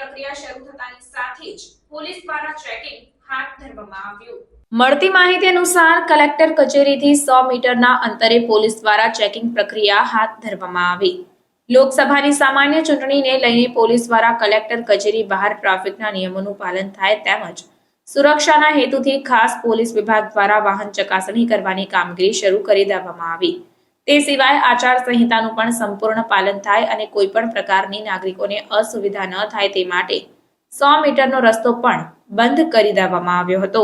પ્રક્રિયા શરૂ થતાની સાથે જ પોલીસ દ્વારા ચેકિંગ હાથ ધરવામાં આવ્યું। મળતી માહિતી અનુસાર કલેક્ટર કચેરીથી 100 મીટરના અંતરે પોલીસ દ્વારા ચેકિંગ પ્રક્રિયા હાથ ધરવામાં આવી। લોકસભાની સામાન્ય ચૂંટણીને લઈને પોલીસ દ્વારા કલેક્ટર કચેરી બહાર ટ્રાફિકના નિયમોનું પાલન થાય તેમજ સુરક્ષાના હેતુથી ખાસ પોલીસ વિભાગ દ્વારા વાહન ચકાસણી કરવાની કામગીરી શરૂ કરી દેવામાં આવી। તે સિવાય આચાર સંહિતાનું પણ સંપૂર્ણ પાલન થાય અને કોઈ પણ પ્રકારની નાગરિકોને અસુવિધા ન થાય તે માટે 100 મીટરનો રસ્તો પણ બંધ કરી દેવામાં આવ્યો હતો।